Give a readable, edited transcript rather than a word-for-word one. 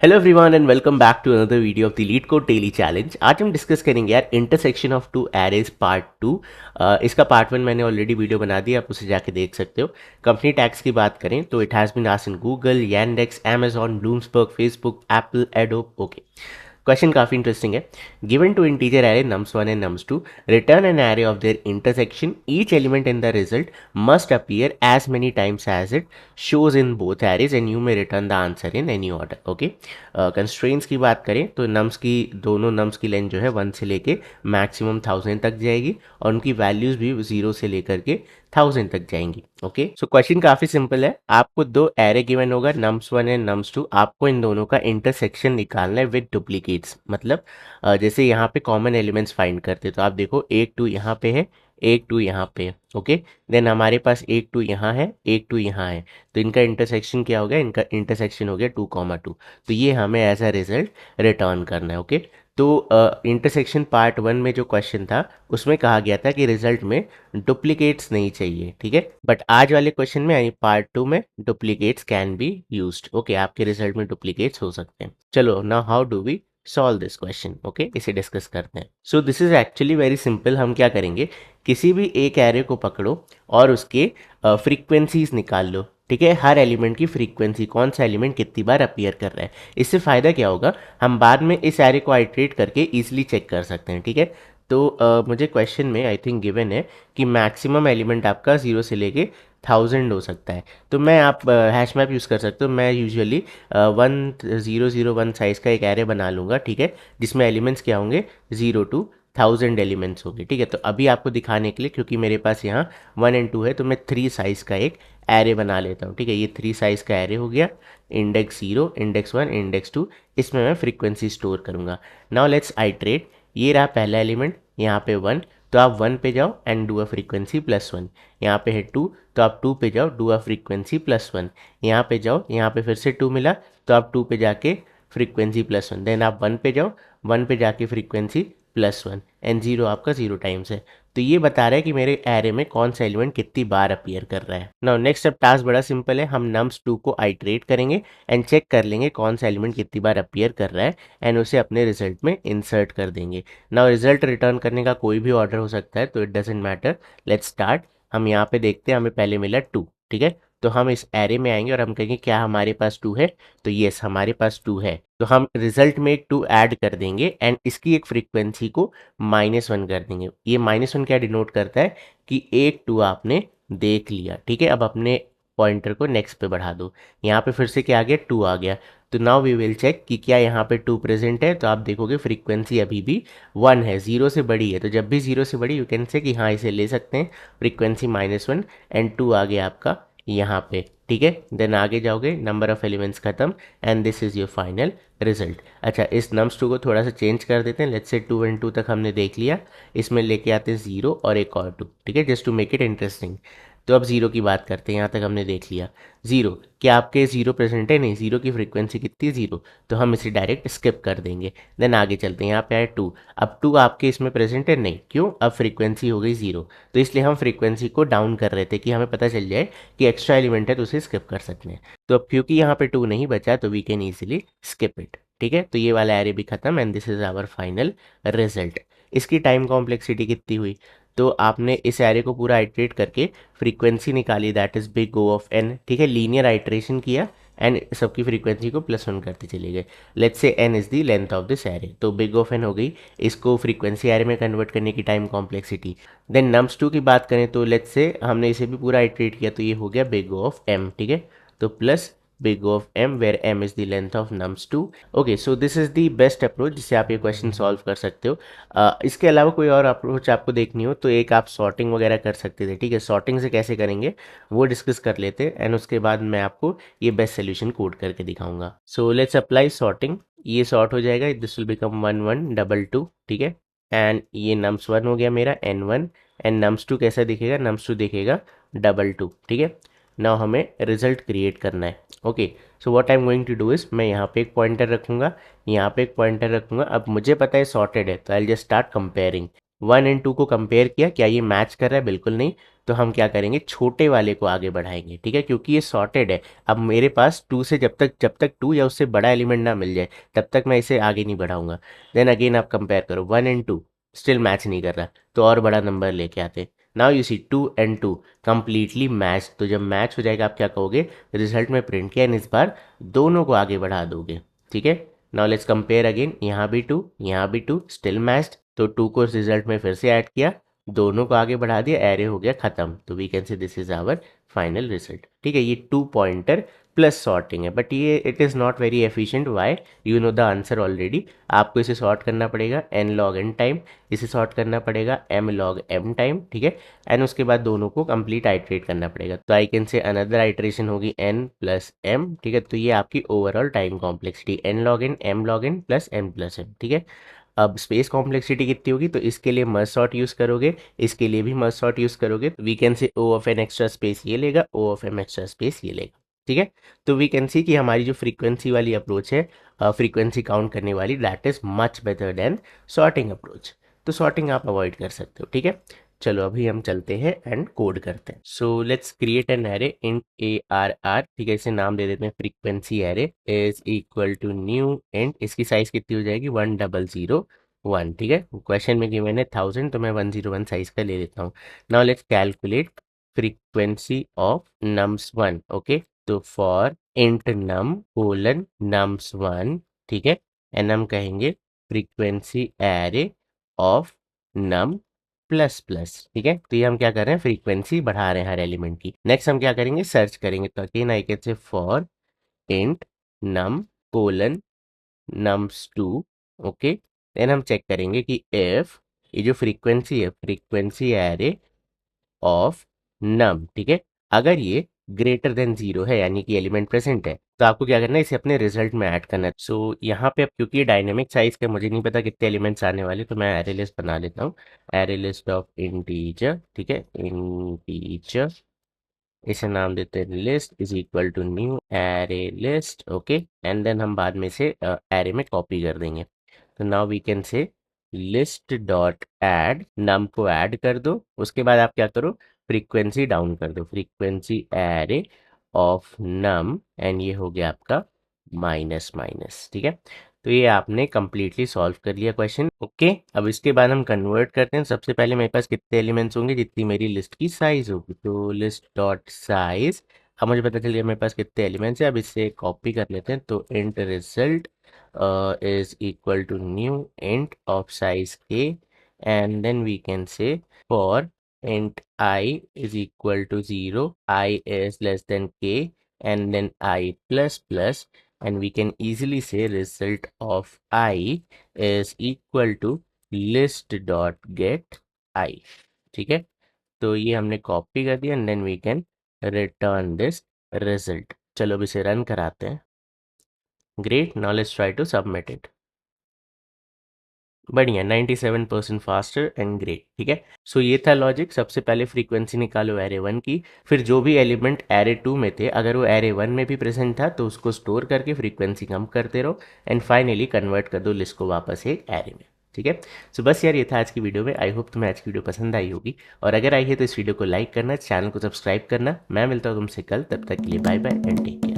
Hello everyone and welcome back to another video of the LeetCode daily challenge. आज हम discuss करेंगे यार intersection of two arrays part two. इसका part one मैंने already video बना दिया, आप उसे जाके देख सकते हो। कंपनी टैक्स की बात करें तो it has been asked in Google, Yandex, Amazon, Bloomberg, Facebook, Apple, Adobe. Okay, question काफ़ी इंटरेस्टिंग है। Given two integer array nums1 and nums2, return an array of their intersection. Each element in the result must appear as many times as it shows in both arrays and you may return the answer in any order. Okay, constraints की बात करें तो nums की दोनों nums की length जो है 1 से लेके मैक्सिमम 1000 तक जाएगी और उनकी वैल्यूज भी 0 से लेकर के 1000 तक जाएंगी। ओके, सो क्वेश्चन काफ़ी सिंपल है। आपको दो एरे गिवन होगा nums1 एंड nums2, आपको इन दोनों का इंटरसेक्शन निकालना है विद डुप्लीकेट्स। मतलब जैसे यहाँ पे कॉमन एलिमेंट्स फाइंड करते तो आप देखो एक 2 यहाँ पे है, एक 2 यहाँ पे है। ओके, देन हमारे पास एक 2 यहाँ है, एक 2 यहाँ है, तो इनका इंटरसेक्शन क्या हो गया? इनका इंटरसेक्शन हो गया 2,2। तो ये हमें एज अ रिजल्ट रिटर्न करना है। ओके, तो इंटरसेक्शन पार्ट वन में जो क्वेश्चन था उसमें कहा गया था कि रिजल्ट में डुप्लीकेट्स नहीं चाहिए, ठीक है। बट आज वाले क्वेश्चन में यानी पार्ट टू में duplicates can be used. Okay, आपके रिजल्ट में डुप्लीकेट्स हो सकते हैं। चलो, now how do we solve this question? Okay, इसे डिस्कस करते हैं। So this is actually very simple. हम क्या करेंगे, किसी भी एक एरे को पकड़ो और उसके फ्रीक्वेंसीज निकाल लो, ठीक है। हर एलिमेंट की फ्रीक्वेंसी, कौन सा एलिमेंट कितनी बार अपीयर कर रहा है। इससे फ़ायदा क्या होगा, हम बाद में इस एरे को आइट्रेट करके इजीली चेक कर सकते हैं, ठीक है। तो मुझे क्वेश्चन में आई थिंक गिवन है कि मैक्सिमम एलिमेंट आपका 0 से लेके 1000 हो सकता है। तो मैं आप हैश मैप यूज़ कर सकते हो। मैं यूजुअली 1001 साइज़ का एक एरे बना लूँगा, ठीक है, जिसमें एलिमेंट्स क्या होंगे, 0 to 1000 एलिमेंट्स होंगे, ठीक है। तो अभी आपको दिखाने के लिए, क्योंकि मेरे पास यहाँ 1 and 2 है, तो मैं 3 साइज़ का एक एरे बना लेता हूँ, ठीक है। ये 3 साइज़ का एरे हो गया। इंडेक्स 0, इंडेक्स 1, इंडेक्स 2, इसमें मैं फ्रीक्वेंसी स्टोर करूँगा। Now let's iterate. ये रहा पहला एलिमेंट, यहाँ पे 1, तो आप 1 पे जाओ एंड डू अ फ्रीक्वेंसी +1। यहाँ पे है 2, तो आप 2 पे जाओ, डू अ फ्रीक्वेंसी +1। यहाँ पे जाओ, यहाँ पे फिर से 2 मिला, तो आप 2 पे जाके फ्रीक्वेंसी +1। देन आप 1 पे जाओ, 1 पे जाके फ्रीक्वेंसी +1 एंड 0 आपका 0 टाइम्स है। तो ये बता रहा है कि मेरे एरे में कौन सा एलिमेंट कितनी बार अपीयर कर रहा है। नाउ नेक्स्ट अब टास्क बड़ा सिंपल है। हम nums2 को आइट्रेट करेंगे एंड चेक कर लेंगे कौन सा एलिमेंट कितनी बार अपीयर कर रहा है एंड उसे अपने रिजल्ट में इंसर्ट कर देंगे। नाउ रिजल्ट रिटर्न करने का कोई भी ऑर्डर हो सकता है, तो it doesn't matter. Let's start. हम यहाँ पे देखते हैं, हमें पहले मिला 2, ठीक है। तो हम इस एरे में आएंगे और हम कहेंगे क्या हमारे पास 2 है, तो येस हमारे पास 2 है। तो हम रिजल्ट में एक 2 ऐड कर देंगे एंड इसकी एक फ्रीक्वेंसी को -1 कर देंगे। ये -1 क्या डिनोट करता है कि एक 2 आपने देख लिया, ठीक है। अब अपने पॉइंटर को नेक्स्ट पे बढ़ा दो। यहाँ पे फिर से क्या आ गया, 2 आ गया। तो नाउ वी विल चेक कि क्या यहाँ पे 2 प्रेजेंट है। तो आप देखोगे फ्रीक्वेंसी अभी भी 1 है, 0 से बड़ी है। तो जब भी 0 से बड़ी यू कैन से कि हाँ इसे ले सकते हैं, फ्रीक्वेंसी -1 एंड 2 आ गया आपका यहाँ पे, ठीक है। देन आगे जाओगे, नंबर ऑफ एलिमेंट्स खत्म and this is your final result. अच्छा, इस nums2 को थोड़ा सा चेंज कर देते हैं। लेट्स से 2 and 2 तक हमने देख लिया, इसमें लेके आते हैं 0 और एक और 2, ठीक है, just to make it interesting. तो अब 0 की बात करते हैं। यहाँ तक हमने देख लिया 0, क्या आपके 0 प्रेजेंट है? नहीं, 0 की फ्रीक्वेंसी कितनी है? 0, तो हम इसे डायरेक्ट स्किप कर देंगे। देन आगे चलते हैं, यहाँ पे आए 2। अब 2 आपके इसमें प्रेजेंट है? नहीं, क्यों? अब फ्रीक्वेंसी हो गई 0, तो इसलिए हम फ्रीक्वेंसी को डाउन कर रहे थे कि हमें पता चल जाए कि एक्स्ट्रा एलिमेंट है तो उसे स्किप कर सकते हैं। तो अब क्योंकि यहाँ पे 2 नहीं बचा तो we can easily skip it, ठीक है। तो ये वाला एरे भी खत्म and this is our final result. इसकी टाइम कॉम्प्लेक्सिटी कितनी हुई? तो आपने इस एरे को पूरा आइट्रेट करके फ्रीक्वेंसी निकाली, that is big O of n, ठीक है। लीनियर आइट्रेशन किया एंड सबकी फ्रीक्वेंसी को +1 करते चले गए। Let's say n is the length of this array, तो बिग ऑफ n हो गई। इसको फ्रीक्वेंसी एरे में कन्वर्ट करने की टाइम कॉम्प्लेक्सिटी। देन nums2 की बात करें तो लेट्स से हमने इसे भी पूरा आइट्रेट किया, तो ये हो गया बिग ओ ऑफ m, ठीक है। तो plus big O of m where m is the length of nums2। Okay, so this is the best approach जिससे आप ये क्वेश्चन सॉल्व कर सकते हो। इसके अलावा कोई और अप्रोच आपको देखनी हो तो एक आप सॉर्टिंग वगैरह कर सकते थे, ठीक है। सॉर्टिंग से कैसे करेंगे वो डिस्कस कर लेते हैं एंड उसके बाद मैं आपको ये बेस्ट सोल्यूशन कोड करके दिखाऊंगा। So let's apply sorting. ये सॉर्ट हो जाएगा, दिस विल बिकम 1 1 2 2, ठीक है। एंड ये nums1 हो गया मेरा n1 एंड nums2 कैसा दिखेगा? nums2 दिखेगा 2 2, ठीक है। नाउ हमें रिजल्ट क्रिएट करना है। Okay, so what I am going to do is, मैं यहाँ पे एक पॉइंटर रखूँगा, यहाँ पे एक पॉइंटर रखूँगा। अब मुझे पता है सॉर्टेड है, तो I just start comparing. One and two को कंपेयर किया, क्या ये मैच कर रहा है, बिल्कुल नहीं। तो हम क्या करेंगे, छोटे वाले को आगे बढ़ाएंगे, ठीक है, क्योंकि ये सॉर्टेड है। अब मेरे पास टू से जब तक टू या उससे बड़ा एलिमेंट ना मिल जाए तब तक मैं इसे आगे नहीं बढ़ाऊंगा। देन अगेन आप कंपेयर करो, one and two still match नहीं कर रहा, तो और बड़ा नंबर लेके आते। Now you see two and two completely match. तो जब मैच हो जाएगा आप क्या कहोगे, रिजल्ट में प्रिंट किया, इस बार दोनों को आगे बढ़ा दोगे, ठीक है। नाउ लेट्स कंपेयर अगेन, यहाँ भी टू, यहाँ भी टू, स्टिल मैच्ड। तो टू को रिजल्ट में फिर से ऐड किया, दोनों को आगे बढ़ा दिया, एरे हो गया खत्म। तो we can say this is our final result, ठीक है। ये टू पॉइंटर प्लस सॉर्टिंग है, बट ये it is not very efficient. Why, you know the answer already. आपको इसे सॉर्ट करना पड़ेगा n log n टाइम, इसे सॉर्ट करना पड़ेगा m log m टाइम, ठीक है। एंड उसके बाद दोनों को कंप्लीट आइट्रेट करना पड़ेगा। तो आई कैन से अनदर आइट्रेशन होगी n प्लस m, ठीक है। तो ये आपकी overall time complexity n log n m log n plus m plus m, ठीक है। अब स्पेस कॉम्प्लेक्सिटी कितनी होगी, तो इसके लिए मर्ज सॉर्ट यूज करोगे, इसके लिए भी मर्ज सॉर्ट यूज करोगे। We can say O of n extra space ये लेगा, O of m extra space ये लेगा, ठीक है। तो वी कैन सी कि हमारी जो फ्रीक्वेंसी वाली अप्रोच है, फ्रीक्वेंसी काउंट करने वाली, that is much better than sorting approach. तो सॉर्टिंग आप अवॉइड कर सकते हो, ठीक है। चलो अभी हम चलते हैं एंड कोड करते हैं। So let's create an array in ARR, ठीक है। इसे नाम दे देते हैं frequency array is equal to new int. इसकी साइज कितनी हो जाएगी, 1001, ठीक है। क्वेश्चन में गिवन है 1000, तो मैं 101 साइज का ले लेता हूँ। Now let's calculate frequency of nums1, okay. तो for int num colon nums1, ठीक है। एंड हम कहेंगे frequency array of num plus plus, ठीक है। तो ये हम क्या कर रहे हैं, फ्रीक्वेंसी बढ़ा रहे हैं हर एलिमेंट की। नेक्स्ट हम क्या करेंगे, सर्च करेंगे। तो again I can say for int num colon nums2, okay. Then हम चेक करेंगे कि इफ ये जो फ्रीक्वेंसी है, फ्रीक्वेंसी एरे ऑफ नम, ठीक है, अगर ये ग्रेटर देन जीरो है, यानी कि एलिमेंट प्रेजेंट है, तो आपको क्या करना है, इसे अपने रिजल्ट में ऐड करना है। सो यहाँ पे अब क्योंकि ये डायनेमिक साइज का मुझे नहीं पता कितने एलिमेंट्स आने वाले, तो मैं एरे लिस्ट बना लेता हूँ। एरे लिस्ट ऑफ इंटीजर, ठीक है, इंटीजर, इसे नाम देते हैं list is equal to new array list, okay. And then हम बाद में से एरे में कॉपी कर देंगे। तो now we can say list dot add, num को ऐड कर दो, उसके बाद आप क्या करो, फ्रीक्वेंसी डाउन कर दो, frequency array of num, and ये हो गया आपका माइनस माइनस, ठीक है। तो ये आपने कंप्लीटली सॉल्व कर लिया क्वेश्चन, ओके। अब इसके बाद हम कन्वर्ट करते हैं। सबसे पहले मेरे पास कितने एलिमेंट्स होंगे, जितनी मेरी लिस्ट की साइज होगी। तो लिस्ट डॉट साइज, अब मुझे पता चल गया मेरे पास कितने एलिमेंट्स हैं। अब इससे कॉपी कर लेते हैं। तो int result is equal to new int of size k, and then we can say for int I is equal to 0, I is less than k, and then I plus plus, and we can easily say result of I is equal to list dot get I, ठीक है। तो ये हमने copy कर दिया, and then we can return this result. चलो अब इसे रन कराते हैं। Great, now let's try to submit it. बढ़िया, 97% फास्टर एंड ग्रेट, ठीक है। सो ये था लॉजिक। सबसे पहले फ्रीक्वेंसी निकालो एरे वन की, फिर जो भी एलिमेंट एरे टू में थे अगर वो एरे वन में भी प्रेजेंट था तो उसको स्टोर करके फ्रीक्वेंसी कम करते रहो, एंड फाइनली कन्वर्ट कर दो लिस्ट को वापस एक एरे में, ठीक है। सो बस यार, ये था आज की वीडियो में। आई होप तुम्हें आज की वीडियो पसंद आई होगी, और अगर आई है तो इस वीडियो को लाइक करना, चैनल को सब्सक्राइब करना। मैं मिलता हूँ तुमसे कल, तब तक के लिए bye bye and take care.